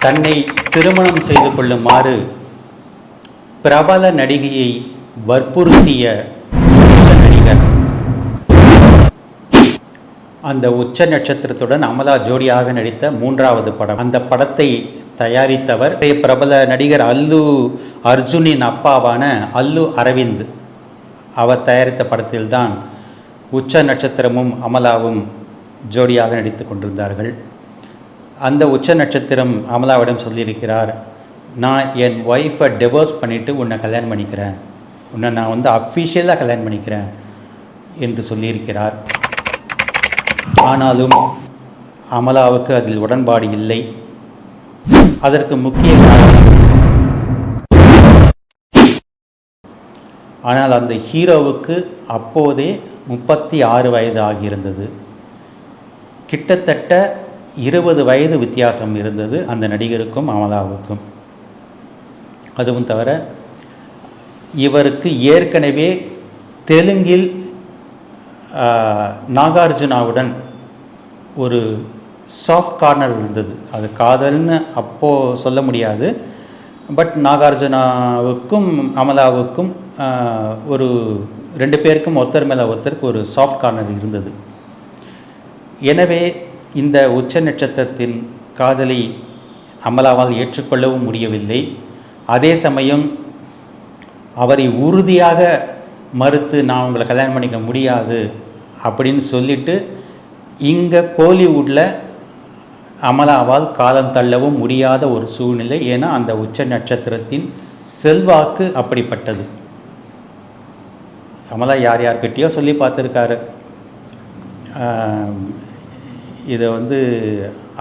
தன்னை திருமணம் செய்து கொள்ளுமாறு பிரபல நடிகையை வற்புறுத்திய உச்ச நடிகர். அந்த உச்ச நட்சத்திரத்துடன் அமலா ஜோடியாக நடித்த 3வது படம். அந்த படத்தை தயாரித்தவர் பிரபல நடிகர் அல்லு அர்ஜுனின் அப்பாவான அல்லு அரவிந்த். அவர் தயாரித்த படத்தில்தான் உச்ச நட்சத்திரமும் அமலாவும் ஜோடியாக நடித்து கொண்டிருந்தார்கள். அந்த உச்ச நட்சத்திரம் அமலாவிடம் சொல்லியிருக்கிறார், நான் என் ஒய்ஃபை டிவோர்ஸ் பண்ணிவிட்டு உன்னை கல்யாணம் பண்ணிக்கிறேன், உன்னை நான் அஃபிஷியலாக கல்யாணம் பண்ணிக்கிறேன் என்று சொல்லியிருக்கிறார். ஆனாலும் அமலாவுக்கு அதில் உடன்பாடு இல்லை. அதற்கு முக்கிய காரணம், ஆனால் அந்த ஹீரோவுக்கு அப்போதே 36 வயது ஆகியிருந்தது. கிட்டத்தட்ட 20 வயது வித்தியாசம் இருந்தது அந்த நடிகருக்கும் அமலாவுக்கும். அதுவும் தவிர இவருக்கு ஏற்கனவே தெலுங்கில் நாகார்ஜுனாவுடன் ஒரு சாஃப்ட் கார்னர் இருந்தது. அது காதல்னு அப்போது சொல்ல முடியாது. பட் நாகார்ஜுனாவுக்கும் அமலாவுக்கும் ஒரு 2 பேருக்கும் ஒருத்தர் மேலே ஒருத்தருக்கு ஒரு சாஃப்ட் கார்னர் இருந்தது. எனவே இந்த உச்ச நட்சத்திரத்தின் காதலை அமலாவால் ஏற்றுக்கொள்ளவும் முடியவில்லை. அதே சமயம் அவரை உறுதியாக மறுத்து நான் உங்களை கல்யாணம் பண்ணிக்க முடியாது அப்படின்னு சொல்லிட்டு இங்கே கோலிவுட்டில் அமலாவால் காலம் தள்ளவும் முடியாத ஒரு சூழ்நிலை. ஏன்னா அந்த உச்ச நட்சத்திரத்தின் செல்வாக்கு அப்படிப்பட்டது. அமலா யார்கிட்டயோ சொல்லி பார்த்துருக்காரு, இதை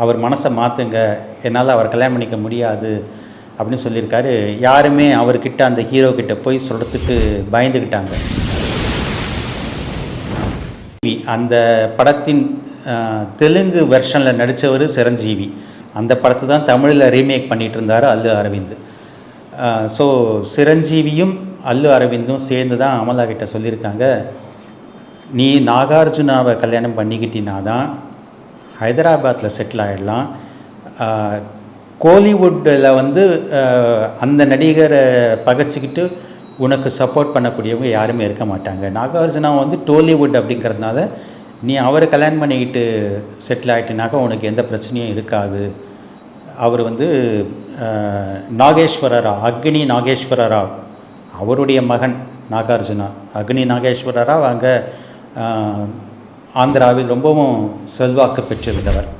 அவர் மனசை மாற்றுங்க, என்னால் அவர் கல்யாணம் பண்ணிக்க முடியாது அப்படின்னு சொல்லியிருக்காரு. யாருமே அவர்கிட்ட அந்த ஹீரோ கிட்ட போய் சொல்கிறதுக்கு பயந்துக்கிட்டாங்க. அந்த படத்தின் தெலுங்கு வெர்ஷனில் நடித்தவர் சிரஞ்சீவி. அந்த படத்தை தான் தமிழில் ரீமேக் பண்ணிகிட்டு இருந்தார் அல்லு அரவிந்த். ஸோ சிரஞ்சீவியும் அல்லு அரவிந்தும் சேர்ந்து தான் அமலா கிட்ட சொல்லியிருக்காங்க, நீ நாகார்ஜுனாவை கல்யாணம் பண்ணிக்கிட்டினா தான் ஹைதராபாத்தில் செட்டில் ஆகிடலாம். கோலிவுட்டில் அந்த நடிகரை பகைச்சிக்கிட்டு உனக்கு சப்போர்ட் பண்ணக்கூடியவங்க யாருமே இருக்க மாட்டாங்க. நாகார்ஜுனா டோலிவுட் அப்படிங்கிறதுனால நீ அவரை கல்யாணம் பண்ணிக்கிட்டு செட்டில் ஆகிட்டினாக்கா உனக்கு எந்த பிரச்சனையும் இருக்காது. அவர் நாகேஸ்வர ராவ், அக்னி நாகேஸ்வர ராவ், அவருடைய மகன் நாகார்ஜுனா. அக்னி நாகேஸ்வர ராவ் அங்கே ஆந்திராவில் ரொம்பவும் செல்வாக்கு பெற்றிருந்தவர்.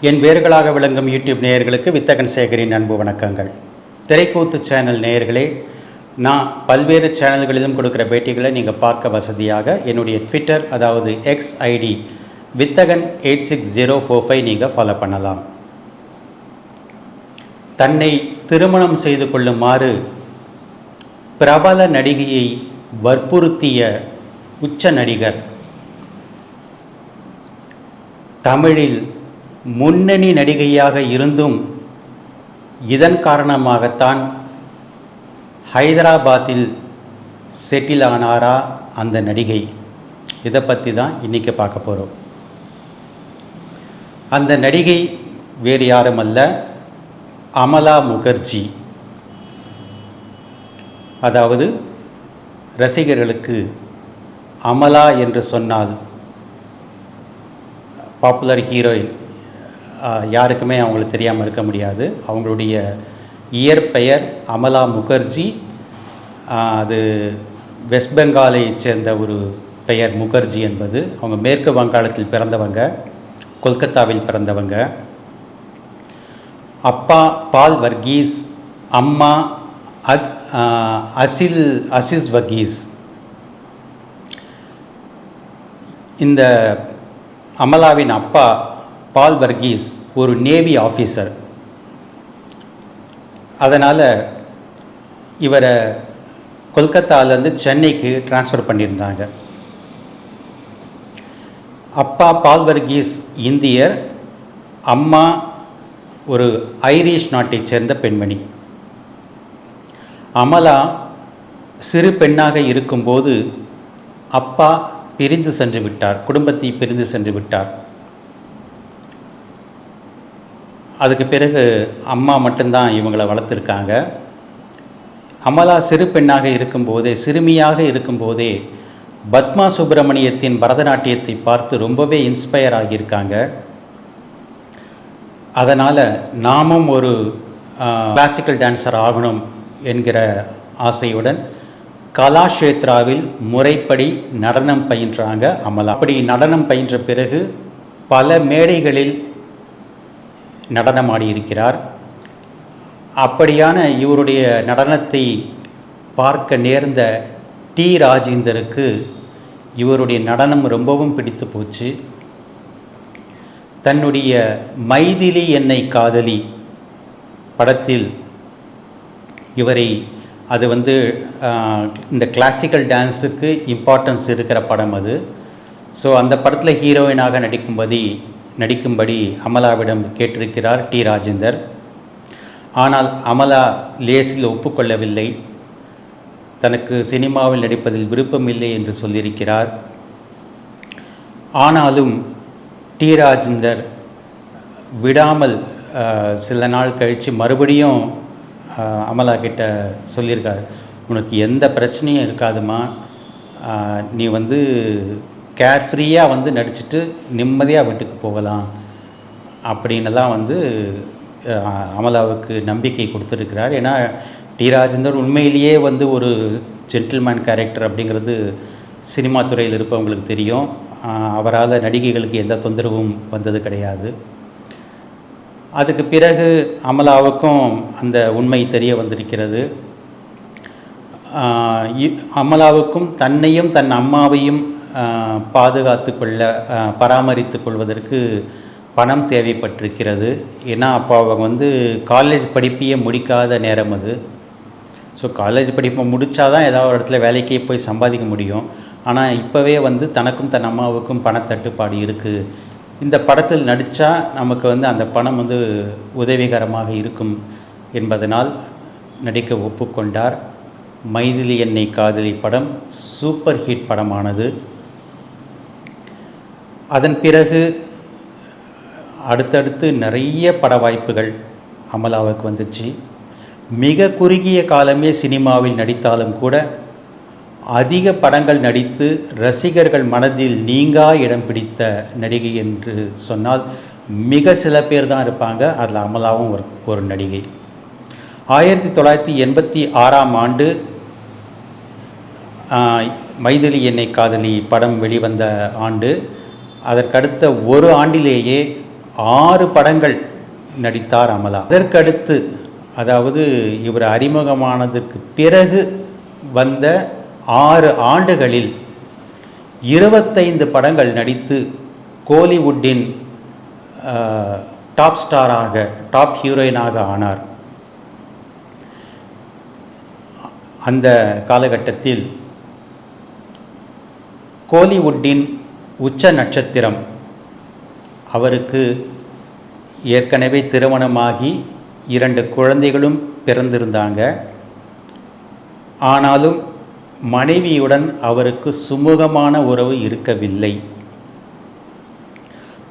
என் வேர்களாக விளங்கும் யூடியூப் நேயர்களுக்கு வித்தகன் சேகரின் அன்பு வணக்கங்கள். திரைக்கூத்து சேனல் நேயர்களே, நான் பல்வேறு சேனல்களிலும் கொடுக்குற பேட்டிகளை நீங்கள் பார்க்க வசதியாக என்னுடைய ட்விட்டர், அதாவது எக்ஸ் ஐடி வித்தகன் 86045 நீங்கள் ஃபாலோ பண்ணலாம். தன்னை திருமணம் செய்து கொள்ளுமாறு பிரபல நடிகையை வற்புறுத்திய உச்ச நடிகர். தமிழில் முன்னணி நடிகையாக இருந்தும் இதன் காரணமாகத்தான் ஹைதராபாத்தில் செட்டில் ஆனாரா அந்த நடிகை? இதை பற்றி தான் இன்றைக்கி பார்க்க போகிறோம். அந்த நடிகை வேறு யாருமல்ல, அமலா முகர்ஜி. அதாவது ரசிகர்களுக்கு அமலா என்று சொன்னால் பாப்புலர் ஹீரோயின் யாருக்குமே அவங்களுக்கு தெரியாமல் இருக்க முடியாது. அவங்களுடைய இயற்பெயர் அமலா முகர்ஜி. அது வெஸ்ட் பெங்காலை சேர்ந்த ஒரு பெயர் முகர்ஜி என்பது. அவங்க மேற்கு வங்காளத்தில் பிறந்தவங்க, கொல்கத்தாவில் பிறந்தவங்க. அப்பா பால் வர்கீஸ், அம்மா அசிஸ் வர்கீஸ். இந்த அமலாவின் அப்பா பால் வர்கீஸ் ஒரு நேவி ஆஃபீஸர். அதனால் இவரை கொல்கத்தாவிலேருந்து சென்னைக்கு ட்ரான்ஸ்ஃபர் பண்ணியிருந்தாங்க. அப்பா அப்பா பால் வர்கீஸ் இந்தியர், அம்மா ஒரு ஐரிஷ் நாட்டைச் சேர்ந்த பெண்மணி. அமலா சிறு பெண்ணாக இருக்கும்போது அப்பா பிரிந்து சென்று விட்டார், குடும்பத்தை பிரிந்து சென்று விட்டார். அதுக்கு பிறகு அம்மா மட்டும்தான் இவங்களை வளர்த்துருக்காங்க. அமலா சிறு பெண்ணாக இருக்கும்போதே, சிறுமியாக இருக்கும்போதே பத்மா சுப்பிரமணியத்தின் பரதநாட்டியத்தை பார்த்து ரொம்பவே இன்ஸ்பயர் ஆகியிருக்காங்க. அதனால் நாமும் ஒரு கிளாசிக்கல் டான்ஸர் ஆகணும் என்கிற ஆசையுடன் கலாஷேத்ராவில் முறைப்படி நடனம் பயின்றாங்க அமலா. அப்படி நடனம் பயின்ற பிறகு பல மேடைகளில் நடனமாடியிருக்கிறார். அப்படியான இவருடைய நடனத்தை பார்க்க நேர்ந்த டி ராஜேந்தருக்கு இவருடைய நடனம் ரொம்பவும் பிடித்து போச்சு. தன்னுடைய மைதிலி என்னை காதலி படத்தில் இவரை, அது இந்த கிளாசிக்கல் டான்ஸுக்கு இம்பார்ட்டன்ஸ் இருக்கிற படம் அது. ஸோ அந்த படத்தில் ஹீரோயினாக நடிக்கும்படி அமலாவிடம் கேட்டிருக்கிறார் டி ராஜேந்தர். ஆனால் அமலா லேசில் ஒப்புக்கொள்ளவில்லை. தனக்கு சினிமாவில் நடிப்பதில் விருப்பமில்லை என்று சொல்லியிருக்கிறார். ஆனாலும் டி ராஜேந்தர் விடாமல் சில நாள் கழித்து மறுபடியும் அமலா கிட்ட சொல்லியிருக்கார், உனக்கு எந்த பிரச்சனையும் இருக்காதுமா, நீ கேர்ஃப்ரீயாக நடிச்சுட்டு நிம்மதியாக வீட்டுக்கு போகலாம் அப்படின்னலாம் அமலாவுக்கு நம்பிக்கை கொடுத்துருக்கிறார். ஏன்னா டி ராஜேந்தர் உண்மையிலேயே ஒரு ஜென்டில்மேன் கேரக்டர் அப்படிங்கிறது சினிமா துறையில் இருப்பவங்களுக்கு தெரியும். அவரால் நடிகைகளுக்கு எந்த தொந்தரவும் வந்தது கிடையாது. அதுக்கு பிறகு அமலாவுக்கும் அந்த உண்மை தெரிய வந்திருக்கிறது. அமலாவுக்கும் தன்னையும் தன் அம்மாவையும் பராமரித்து கொள்வதற்கு பணம் தேவைப்பட்டிருக்கிறது. ஏன்னா அப்போ அவங்க காலேஜ் படிப்பையே முடிக்காத நேரம் அது. ஸோ காலேஜ் படிப்பை முடித்தாதான் ஏதாவது ஒரு இடத்துல வேலைக்கே போய் சம்பாதிக்க முடியும். ஆனால் இப்போவே தனக்கும் தன் அம்மாவுக்கும் பணத்தட்டுப்பாடு இருக்குது. இந்த படத்தில் நடித்தா நமக்கு அந்த பணம் உதவிகரமாக இருக்கும் என்பதனால் நடிக்க ஒப்புக்கொண்டார். மைதிலி என்னை காதலி படம் சூப்பர் ஹிட் படமானது. அதன் பிறகு அடுத்தடுத்து நிறைய பட வாய்ப்புகள் அமலாவுக்கு வந்துச்சு. மிக குறுகிய காலமே சினிமாவில் நடித்தாலும் கூட அதிக படங்கள் நடித்து ரசிகர்கள் மனதில் நீங்கா இடம் பிடித்த நடிகை என்று சொன்னால் மிக சில பேர் தான் இருப்பாங்க. அதில் அமலாவும் ஒரு நடிகை. 1986ஆம் ஆண்டு மைதிலி என்னை காதலி படம் வெளிவந்த ஆண்டு. அதற்கடுத்த ஒரு ஆண்டிலேயே 6 படங்கள் நடித்தார் அமலா. அதற்கடுத்து, அதாவது இவர் அறிமுகமானதுக்கு பிறகு வந்த 6 ஆண்டுகளில் 25 படங்கள் நடித்து கோலிவுட்டின் டாப் ஹீரோயினாக ஆனார். அந்த காலகட்டத்தில் கோலிவுட்டின் உச்ச நட்சத்திரம், அவருக்கு ஏற்கனவே திருமணமாகி 2 குழந்தைகளும் பிறந்திருந்தாங்க. ஆனாலும் மனைவியுடன் அவருக்கு சுமூகமான உறவு இருக்கவில்லை.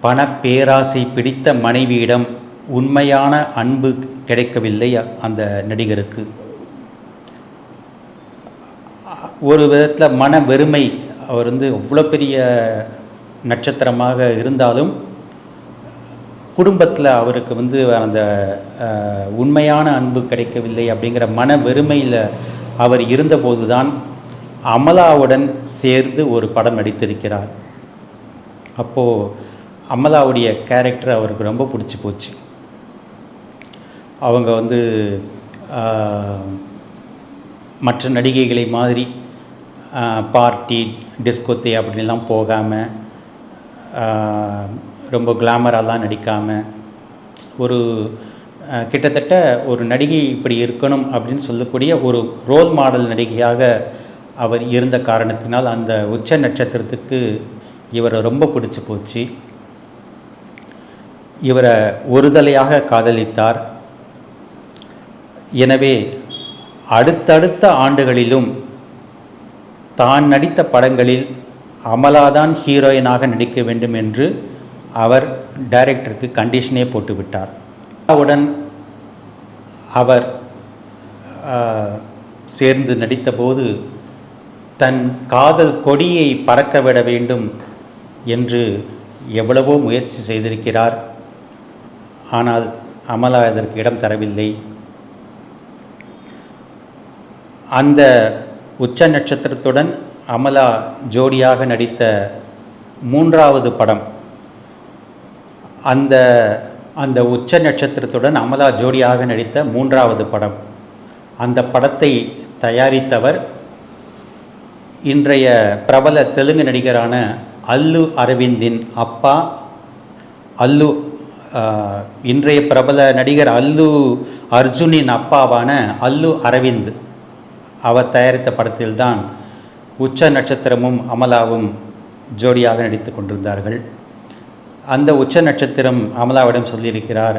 பணப்பேராசை பிடித்த மனைவியிடம் உண்மையான அன்பு கிடைக்கவில்லை அந்த நடிகருக்கு. ஒரு விதத்தில் மன வெறுமை. அவர் அவ்வளோ பெரிய நட்சத்திரமாக இருந்தாலும் குடும்பத்தில் அவருக்கு அந்த உண்மையான அன்பு கிடைக்கவில்லை அப்படிங்கிற மன வெறுமையில் அவர் இருந்தபோது தான் அமலாவுடன் சேர்ந்து ஒரு படம் நடித்திருக்கிறார். அப்போது அமலாவுடைய கேரக்டர் அவருக்கு ரொம்ப பிடிச்சி போச்சு. அவங்க மற்ற நடிகைகளை மாதிரி பார்ட்டி டிஸ்கோத்தே அப்படின்லாம் போகாமல், ரொம்ப கிளாமராலாம் நடிக்காமல், ஒரு கிட்டத்தட்ட ஒரு நடிகை இப்படி இருக்கணும் அப்படின்னு சொல்லக்கூடிய ஒரு ரோல் மாடல் நடிகையாக அவர் இருந்த காரணத்தினால் அந்த உச்ச நட்சத்திரத்துக்கு இவரை ரொம்ப பிடிச்சி போச்சு. இவரை ஒருதலையாக காதலித்தார். எனவே அடுத்தடுத்த ஆண்டுகளிலும் தான் நடித்த படங்களில் அமலாதான் ஹீரோயினாக நடிக்க வேண்டும் என்று அவர் டைரக்டருக்கு கண்டிஷனே போட்டுவிட்டார். உடன் அவர் சேர்ந்து நடித்தபோது தன் காதல் கொடியை பறக்க விட வேண்டும் என்று எவ்வளவோ முயற்சி செய்திருக்கிறார். ஆனால் அமலா அதற்கு இடம் தரவில்லை. அந்த உச்ச நட்சத்திரத்துடன் அமலா ஜோடியாக நடித்த 3வது படம், அந்த உச்ச நட்சத்திரத்துடன் அமலா ஜோடியாக நடித்த 3வது படம், அந்த படத்தை தயாரித்தவர் இன்றைய பிரபல தெலுங்கு நடிகரான அல்லு அரவிந்தின் அப்பா. இன்றைய பிரபல நடிகர் அல்லு அர்ஜுனின் அப்பாவான அல்லு அரவிந்த் அவர் தயாரித்த படத்தில்தான் உச்ச நட்சத்திரமும் அமலாவும் ஜோடியாக நடித்து கொண்டிருந்தார்கள். அந்த உச்ச நட்சத்திரம் அமலாவிடம் சொல்லியிருக்கிறார்,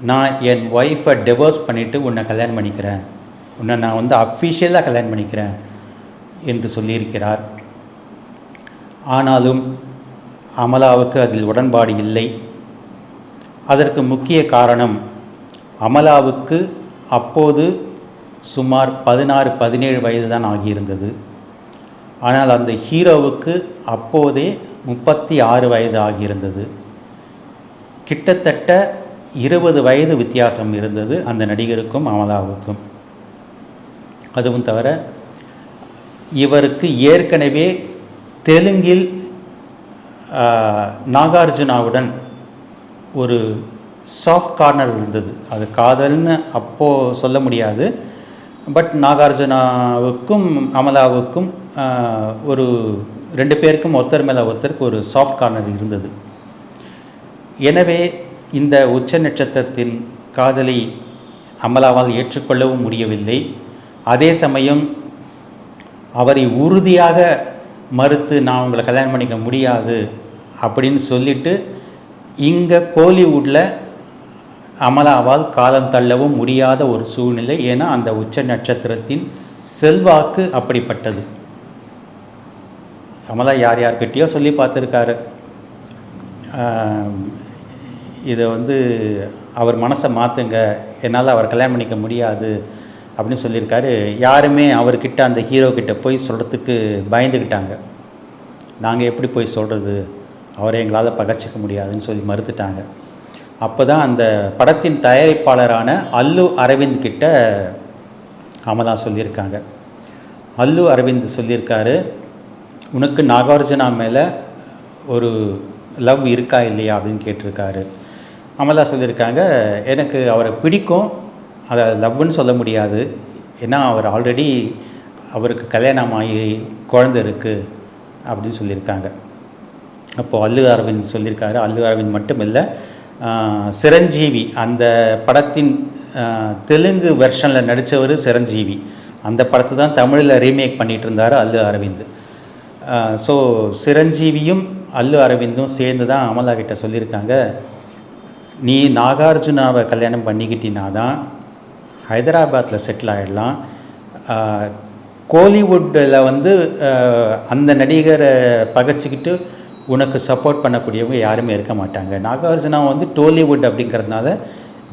நான் என் ஒய்ஃபை டிவோர்ஸ் பண்ணிவிட்டு உன்னை கல்யாணம் பண்ணிக்கிறேன், உன்னை நான் அஃபிஷியலாக கல்யாணம் பண்ணிக்கிறேன் என்று சொல்லியிருக்கிறார். ஆனாலும் அமலாவுக்கு அதில் உடன்பாடு இல்லை. அதற்கு முக்கிய காரணம், அமலாவுக்கு அப்போது சுமார் 16-17 வயது தான் ஆகியிருந்தது. ஆனால் அந்த ஹீரோவுக்கு அப்போதே 36 வயது ஆகியிருந்தது. கிட்டத்தட்ட 20 வயது வித்தியாசம் இருந்தது அந்த நடிகருக்கும் அமலாவுக்கும். அதுவும் தவிர இவருக்கு ஏற்கனவே தெலுங்கில் நாகார்ஜுனாவுடன் ஒரு சாஃப்ட் கார்னர் இருந்தது. அது காதல்னு அப்போது சொல்ல முடியாது. பட் நாகார்ஜுனாவுக்கும் அமலாவுக்கும் ஒரு 2 பேருக்கும் ஒருத்தர் மேலே ஒருத்தருக்கு ஒரு சாஃப்ட் கார்னர் இருந்தது. எனவே இந்த உச்ச நட்சத்திரத்தின் காதலை அமலாவால் ஏற்றுக்கொள்ளவும் முடியவில்லை. அதே சமயம் அவரை உறுதியாக மறுத்து நான் உங்களை கல்யாணம் பண்ணிக்க முடியாது அப்படின்னு சொல்லிட்டு இங்கே கோலிவுட்டில் அமலாவால் காலம் தள்ளவும் முடியாத ஒரு சூழ்நிலை. ஏன்னா அந்த உச்ச நட்சத்திரத்தின் செல்வாக்கு அப்படிப்பட்டது. அமலா யார்கிட்டயோ சொல்லி பார்த்துருக்காரு, இதை அவர் மனசை மாற்றுங்க, என்னால் அவர் கல்யாணம் பண்ணிக்க முடியாது அப்படின்னு சொல்லியிருக்காரு. யாருமே அவர்கிட்ட அந்த ஹீரோக்கிட்ட போய் சொல்கிறதுக்கு பயந்துக்கிட்டாங்க. நாங்கள் எப்படி போய் சொல்கிறது, அவரை எங்களால் பகச்சிக்க முடியாதுன்னு சொல்லி மறுத்துட்டாங்க. அப்போ தான் அந்த படத்தின் தயாரிப்பாளரான அல்லு அரவிந்த் கிட்ட அமலா சொல்லியிருக்காங்க. அல்லு அரவிந்த் சொல்லியிருக்காரு, உனக்கு நாகார்ஜுனா மேலே ஒரு லவ் இருக்கா இல்லையா அப்படின்னு கேட்டிருக்காரு. அமலா சொல்லியிருக்காங்க, எனக்கு அவரை பிடிக்கும், அதை லவ்னு சொல்ல முடியாது, ஏன்னா அவர் ஆல்ரெடி அவருக்கு கல்யாணம் ஆகி குழந்தை இருக்குது அப்படின்னு சொல்லியிருக்காங்க. அப்போது அல்லு அரவிந்த் சொல்லியிருக்காரு. அல்லு அரவிந்த் மட்டும் இல்லை, சிரஞ்சீவி அந்த படத்தின் தெலுங்கு வெர்ஷனில் நடித்தவர் சிரஞ்சீவி. அந்த படத்தை தான் தமிழில் ரீமேக் பண்ணிகிட்டு இருந்தார் அல்லு அரவிந்த். ஸோ சிரஞ்சீவியும் அல்லு அரவிந்தும் சேர்ந்து தான் அமலா கிட்ட சொல்லியிருக்காங்க, நீ நாகார்ஜுனாவை கல்யாணம் பண்ணிக்கிட்டினா தான் ஹைதராபாத்தில் செட்டில் ஆகிடலாம், கோலிவுட்டில் அந்த நடிகரை பகச்சிக்கிட்டு உனக்கு சப்போர்ட் பண்ணக்கூடியவங்க யாருமே இருக்க மாட்டாங்க. நாகார்ஜுனா டோலிவுட் அப்படிங்கிறதுனால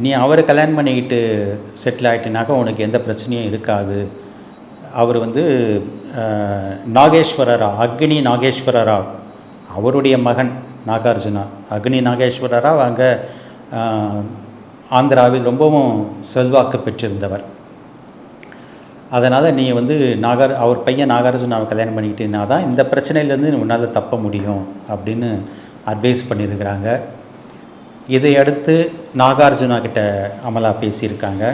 நீ அவரை கல்யாணம் பண்ணிக்கிட்டு செட்டில் ஆகிட்டினாக்கா உனக்கு எந்த பிரச்சனையும் இருக்காது. அவர் நாகேஸ்வர ராவ், அக்னி நாகேஸ்வர ராவ், அவருடைய மகன் நாகார்ஜுனா. அக்னி நாகேஸ்வர ராவ் அங்கே ஆந்திராவில் ரொம்பவும் செல்வாக்கு பெற்றிருந்தவர். அதனால் நீ அவர் பையன் நாகார்ஜுனாவை கல்யாணம் பண்ணிக்கிட்டேன்னா தான் இந்த பிரச்சனையிலேருந்து உன்னால் தப்ப முடியும் அப்படின்னு அட்வைஸ் பண்ணியிருக்கிறாங்க. இதையடுத்து நாகார்ஜுனா கிட்ட அமலா பேசியிருக்காங்க.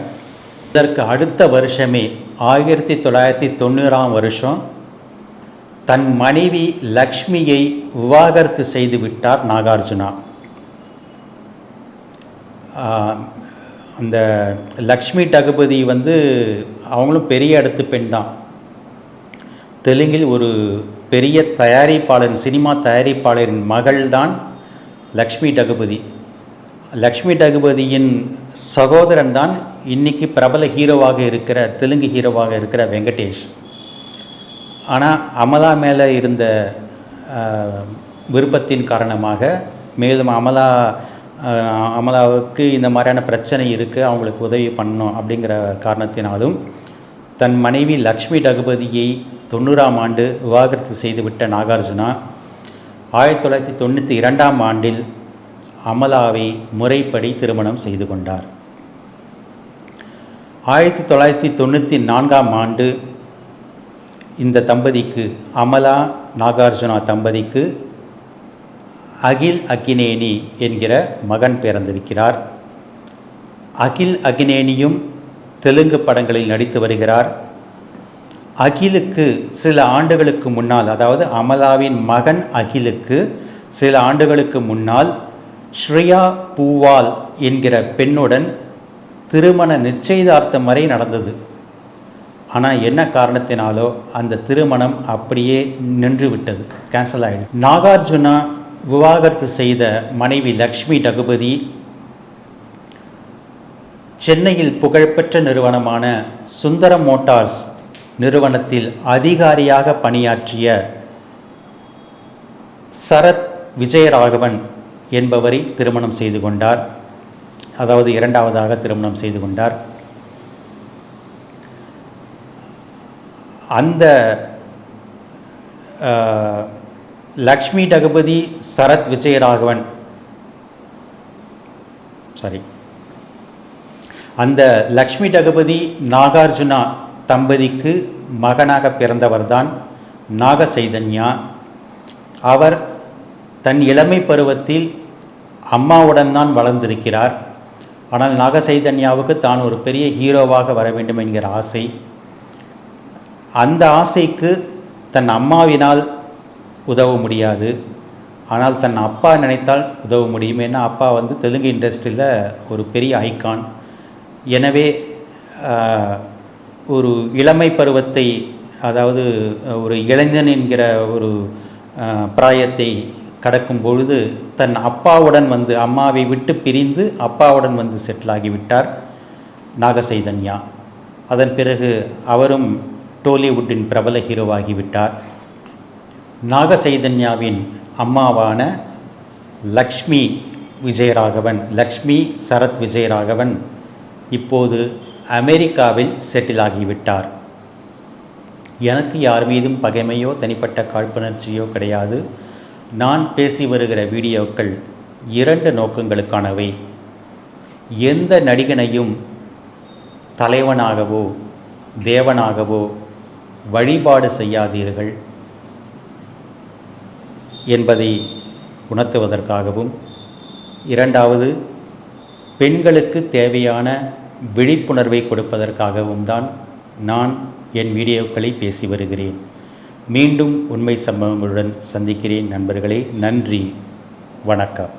இதற்கு அடுத்த வருஷமே 1990ஆம் வருஷம் தன் மனைவி லக்ஷ்மியை விவாகரத்து செய்து விட்டார் நாகார்ஜுனா. அந்த லக்ஷ்மி டகுபதி அவங்களும் பெரிய இடத்து பெண் தான். தெலுங்கில் ஒரு பெரிய தயாரிப்பாளர், சினிமா தயாரிப்பாளரின் மகள்தான் லக்ஷ்மி டகுபதி. லக்ஷ்மி டகுபதியின் சகோதரன் தான் இன்றைக்கி பிரபல ஹீரோவாக இருக்கிற, தெலுங்கு ஹீரோவாக இருக்கிற வெங்கடேஷ். ஆனால் அமலா மேலே இருந்த விருப்பத்தின் காரணமாக, மேலும் அமலாவுக்கு இந்த மாதிரியான பிரச்சனை இருக்குது, அவங்களுக்கு உதவி பண்ணணும் அப்படிங்கிற காரணத்தினாலும் தன் மனைவி லக்ஷ்மி டகுபதியை 90ஆம் ஆண்டு விவாகரத்து செய்துவிட்ட நாகார்ஜுனா 1992ஆம் ஆண்டில் அமலாவை முறைப்படி திருமணம் செய்து கொண்டார். 1994ஆம் ஆண்டு இந்த தம்பதிக்கு, அமலா நாகார்ஜுனா தம்பதிக்கு அகில் அக்கினேனி என்கிற மகன் பிறந்திருக்கிறார். அகில் அக்கினேனியும் தெலுங்கு படங்களில் நடித்து வருகிறார். அகிலுக்கு சில ஆண்டுகளுக்கு முன்னால், அதாவது அமலாவின் மகன் அகிலுக்கு சில ஆண்டுகளுக்கு முன்னால் ஸ்ரேயா பூவால் என்கிற பெண்ணுடன் திருமண நிச்சயதார்த்தம் வரை நடந்தது. ஆனால் என்ன காரணத்தினாலோ அந்த திருமணம் அப்படியே நின்று விட்டது, கேன்சல் ஆகிடுது. நாகார்ஜுனா விவாகரத்து செய்த மனைவி லக்ஷ்மி டகுபதி சென்னையில் புகழ்பெற்ற நிறுவனமான சுந்தரம் மோட்டார்ஸ் நிறுவனத்தில் அதிகாரியாக பணியாற்றிய சரத் விஜயராகவன் என்பவரை திருமணம் செய்து கொண்டார். அதாவது இரண்டாவதாக திருமணம் செய்து கொண்டார். அந்த லக்ஷ்மி டகுபதி சரத் விஜயராகவன் அந்த லக்ஷ்மி டகுபதி நாகார்ஜுனா தம்பதிக்கு மகனாக பிறந்தவர்தான் நாக சைதன்யா. அவர் தன் இளமை பருவத்தில் அம்மாவுடன் தான் வளர்ந்திருக்கிறார். ஆனால் நாக சைதன்யாவுக்கு தான் ஒரு பெரிய ஹீரோவாக வர வேண்டும் என்கிற ஆசை. அந்த ஆசைக்கு தன் அம்மாவினால் உதவ முடியாது, ஆனால் தன் அப்பா நினைத்தால் உதவ முடியும். ஏன்னா அப்பா தெலுங்கு இண்டஸ்ட்ரியில் ஒரு பெரிய ஐகான். எனவே ஒரு இளமை பருவத்தை, அதாவது ஒரு இளைஞன் என்கிற ஒரு பிராயத்தை கடக்கும் பொழுது தன் அப்பாவுடன் அம்மாவை விட்டு பிரிந்து அப்பாவுடன் செட்டில் ஆகிவிட்டார் நாக சைதன்யா. அதன் பிறகு அவரும் டோலிவுட்டின் பிரபல ஹீரோவாகிவிட்டார். நாக சைதன்யாவின் அம்மாவான லக்ஷ்மி விஜயராகவன், லக்ஷ்மி சரத் விஜயராகவன் இப்போது அமெரிக்காவில் செட்டில் ஆகிவிட்டார். எனக்கு யார் மீதும் பகைமையோ தனிப்பட்ட காழ்ப்புணர்ச்சியோ கிடையாது. நான் பேசி வருகிற வீடியோக்கள் 2 நோக்கங்களுக்கானவை. எந்த நடிகனையும் தலைவனாகவோ தேவனாகவோ வழிபாடு செய்யாதீர்கள் என்பதை உணர்த்துவதற்காகவும், இரண்டாவது பெண்களுக்கு தேவையான விழிப்புணர்வை கொடுப்பதற்காகவும் தான் நான் என் வீடியோக்களை பேசி வருகிறேன். மீண்டும் உண்மை சம்பவங்களுடன் சந்திக்கிறேன் நண்பர்களே. நன்றி, வணக்கம்.